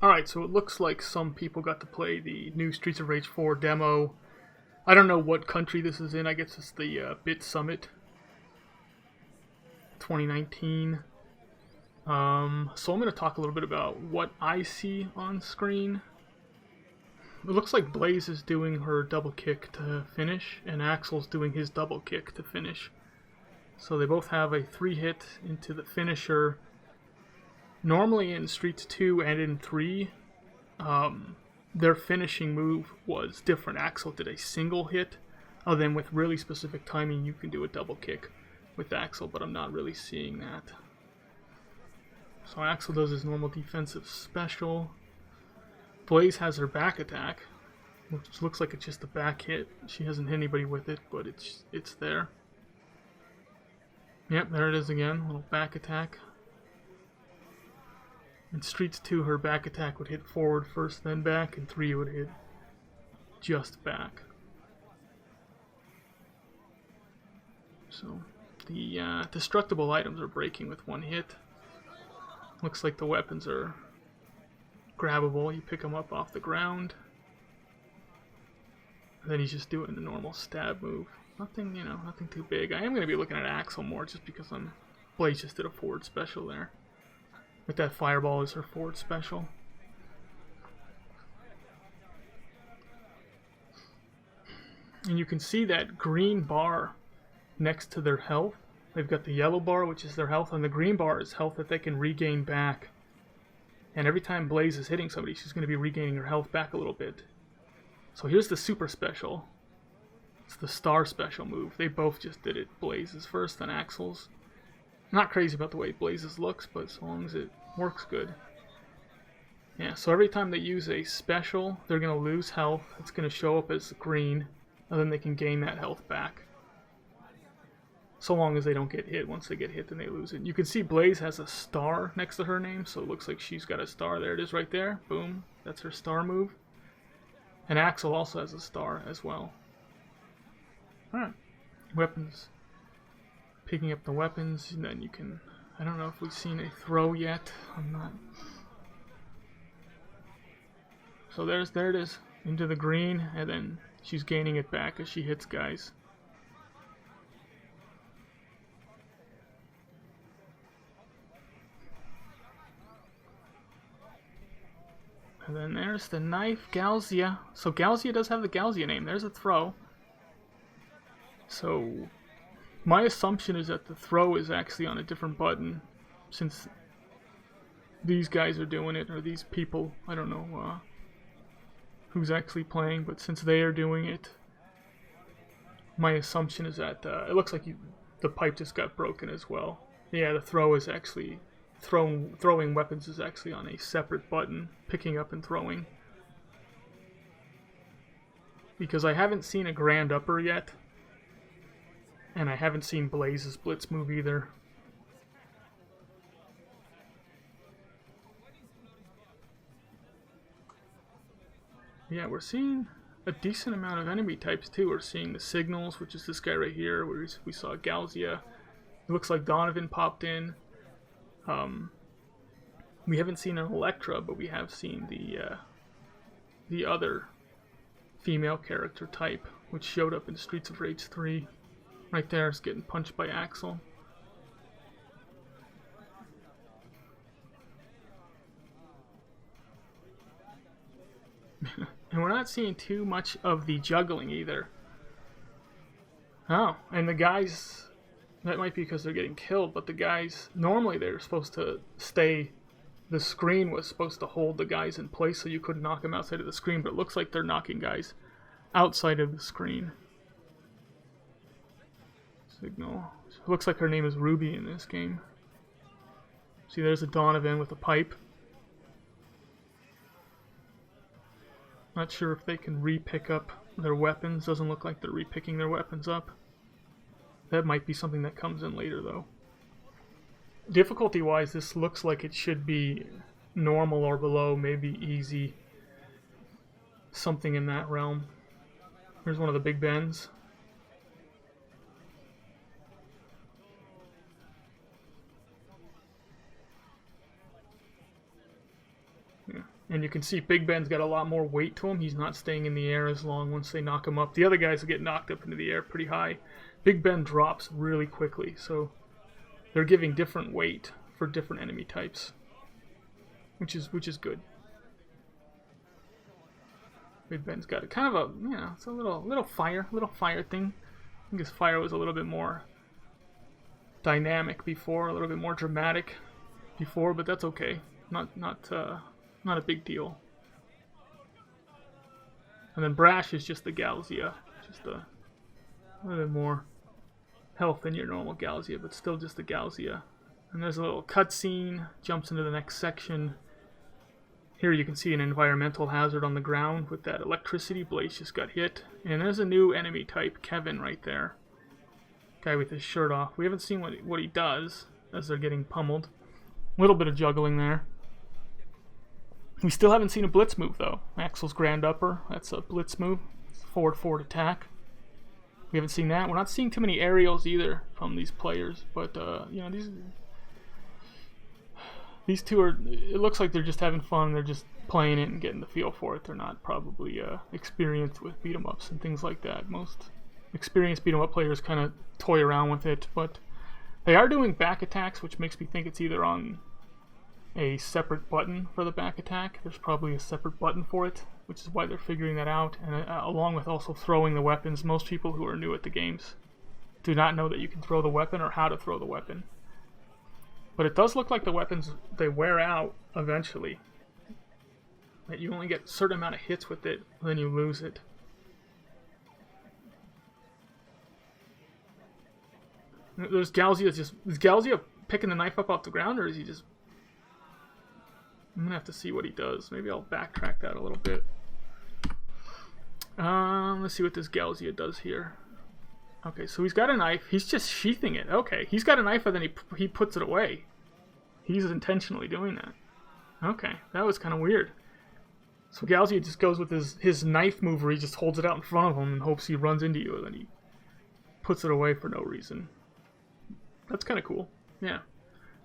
Alright, so it looks like some people got to play the new Streets of Rage 4 demo. I don't know what country this is in. I guess it's the Bitsummit 2019. So I'm going to talk a little bit about what I see on screen. It looks like Blaze is doing her double kick to finish, and Axel's doing his double kick to finish. So they both have a 3-hit into the finisher. Normally in Streets 2 and in 3, their finishing move was different. Axel did a single hit, other than with really specific timing you can do a double kick with Axel, but I'm not really seeing that. So Axel does his normal defensive special. Blaze has her back attack, which looks like it's just a back hit. She hasn't hit anybody with it, but it's there. Yep, there it is again, little back attack. In Streets 2, her back attack would hit forward first, then back, and 3 would hit just back. So, the destructible items are breaking with 1 hit. Looks like the weapons are grabbable. You pick them up off the ground. And then he's just doing the normal stab move. Nothing, nothing too big. I am going to be looking at Axel more just because Blaze just did a forward special there. With that fireball is her forward special. And you can see that green bar next to their health. They've got the yellow bar, which is their health, and the green bar is health that they can regain back. And every time Blaze is hitting somebody, she's going to be regaining her health back a little bit. So here's the super special. It's the star special move. They both just did it. Blaze's first, then Axel's. I'm not crazy about the way Blaze's looks, but as long as it works good. Yeah, so every time they use a special, they're going to lose health. It's going to show up as green, and then they can gain that health back. So long as they don't get hit. Once they get hit, then they lose it. You can see Blaze has a star next to her name, so it looks like she's got a star. There it is right there. Boom. That's her star move. And Axel also has a star as well. Alright. Weapons. Picking up the weapons, and then you can... I don't know if we've seen a throw yet. I'm not... So there it is. Into the green, and then she's gaining it back as she hits guys. And then there's the knife, Galzia. So Galzia does have the Galzia name. There's a throw. So my assumption is that the throw is actually on a different button, since these guys are doing it, or these people. I don't know who's actually playing, but since they are doing it, my assumption is that it looks like the pipe just got broken as well. Yeah, the throw is actually... Throwing weapons is actually on a separate button, picking up and throwing. Because I haven't seen a grand upper yet, and I haven't seen Blaze's blitz move either. Yeah, we're seeing a decent amount of enemy types too. We're seeing the signals, which is this guy right here, where we saw Galzia. It looks like Donovan popped in. We haven't seen an Electra, but we have seen the other female character type, which showed up in Streets of Rage 3. Right there is getting punched by Axel. And we're not seeing too much of the juggling either. Oh, and the guys... That might be because they're getting killed, but the guys, normally they're supposed to stay, the screen was supposed to hold the guys in place so you couldn't knock them outside of the screen, but it looks like they're knocking guys outside of the screen. Signal. It looks like her name is Ruby in this game. See, there's a Donovan with a pipe. Not sure if they can re-pick up their weapons. Doesn't look like they're re-picking their weapons up. That might be something that comes in later, though. Difficulty-wise, this looks like it should be normal or below, maybe easy. Something in that realm. Here's one of the Big Bens. Yeah. And you can see Big Ben's got a lot more weight to him. He's not staying in the air as long once they knock him up. The other guys will get knocked up into the air pretty high. Big Ben drops really quickly, so they're giving different weight for different enemy types, which is good. Big Ben's got a kind of a, it's a little fire thing. I think his fire was a little bit more dynamic before, a little bit more dramatic before, but that's okay. Not a big deal. And then Brash is just the Galzia, just a little bit more health than your normal Galzia, but still just the Galzia. And there's a little cutscene, jumps into the next section. Here you can see an environmental hazard on the ground with that electricity. Blaze just got hit. And there's a new enemy type, Kevin, right there. Guy with his shirt off. We haven't seen what he does as they're getting pummeled. A little bit of juggling there. We still haven't seen a blitz move, though. Axel's grand upper, that's a blitz move. Forward attack. We haven't seen that. We're not seeing too many aerials either from these players, but these two are, it looks like they're just having fun. They're just playing it and getting the feel for it. They're not probably experienced with beat 'em ups and things like that. Most experienced beat 'em up players kind of toy around with it, but they are doing back attacks, which makes me think it's either on a separate button for the back attack. There's probably a separate button for it, which is why they're figuring that out. And along with also throwing the weapons, most people who are new at the games do not know that you can throw the weapon or how to throw the weapon. But it does look like the weapons, they wear out eventually. That you only get a certain amount of hits with it, then you lose it. There's Galzia is Galzia picking the knife up off the ground, or is he just... I'm gonna have to see what he does. Maybe I'll backtrack that a little bit. Let's see what this Galzia does here. Okay, so he's got a knife. He's just sheathing it. Okay, he's got a knife and then he puts it away. He's intentionally doing that. Okay, that was kind of weird. So Galzia just goes with his knife move where he just holds it out in front of him and hopes he runs into you, and then he puts it away for no reason. That's kind of cool. Yeah.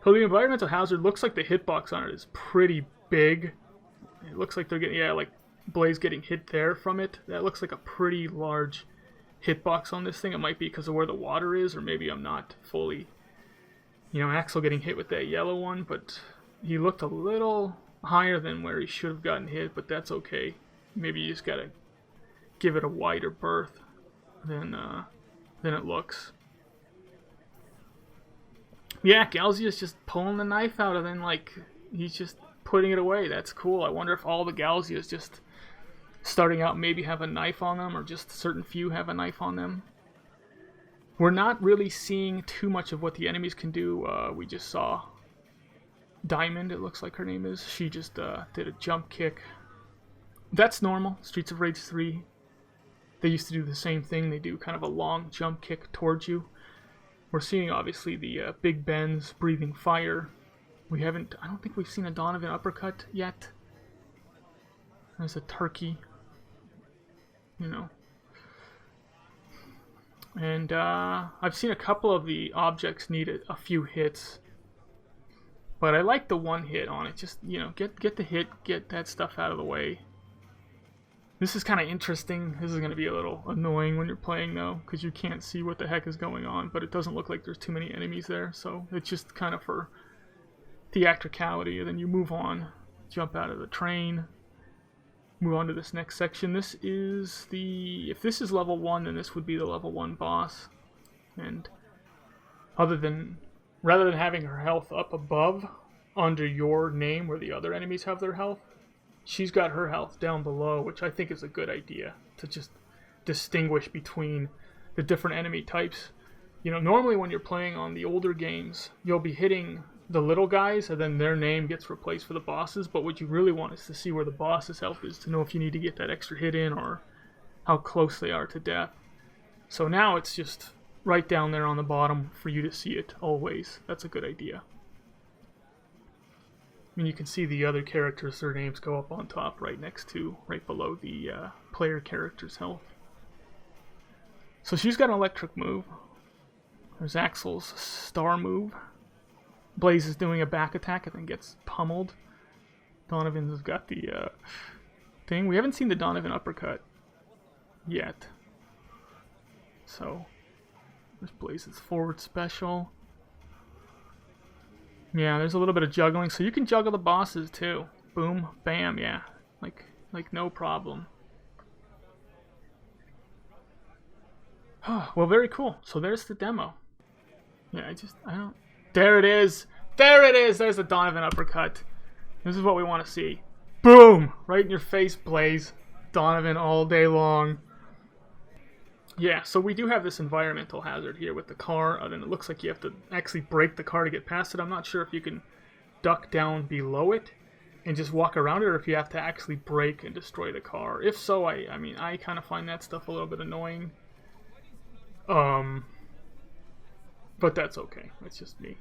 So the environmental hazard looks like the hitbox on it is pretty big. It looks like they're getting, like Blaze getting hit there from it. That looks like a pretty large hitbox on this thing. It might be because of where the water is, or maybe I'm not fully... Axel getting hit with that yellow one, but he looked a little higher than where he should have gotten hit, but that's okay. Maybe you just gotta give it a wider berth than it looks. Yeah, Galzia's just pulling the knife out and then, he's just putting it away. That's cool. I wonder if all the Galzias just starting out maybe have a knife on them, or just certain few have a knife on them. We're not really seeing too much of what the enemies can do. We just saw Diamond, it looks like her name is. She just did a jump kick. That's normal. Streets of Rage 3, they used to do the same thing. They do kind of a long jump kick towards you. We're seeing, obviously, the Big Ben's breathing fire. I don't think we've seen a Donovan uppercut yet. There's a turkey. And I've seen a couple of the objects need a few hits. But I like the one hit on it. Just, get the hit, get that stuff out of the way. This is kind of interesting. This is going to be a little annoying when you're playing, though, because you can't see what the heck is going on, but it doesn't look like there's too many enemies there, so it's just kind of for theatricality. And then you move on, jump out of the train, move on to this next section. This is if this is level 1, then this would be the level 1 boss. And rather than having her health up above under your name where the other enemies have their health, she's got her health down below, which I think is a good idea, to just distinguish between the different enemy types. Normally when you're playing on the older games, you'll be hitting the little guys and then their name gets replaced for the bosses, but what you really want is to see where the boss's health is, to know if you need to get that extra hit in or how close they are to death. So now it's just right down there on the bottom for you to see it always. That's a good idea. You can see the other characters, their names go up on top right below the player character's health. So she's got an electric move. There's Axel's star move. Blaze is doing a back attack and then gets pummeled. Donovan's has got the thing. We haven't seen the Donovan uppercut yet. So, this Blaze's forward special. Yeah, there's a little bit of juggling. So you can juggle the bosses too. Boom, bam, yeah. Like no problem. Well, very cool. So there's the demo. Yeah, I don't... There it is! There it is! There's the Donovan uppercut. This is what we want to see. Boom! Right in your face, Blaze. Donovan all day long. Yeah, so we do have this environmental hazard here with the car, and then it looks like you have to actually break the car to get past it. I'm not sure if you can duck down below it and just walk around it, or if you have to actually break and destroy the car. If so, I mean, I kind of find that stuff a little bit annoying. But that's okay. That's just me.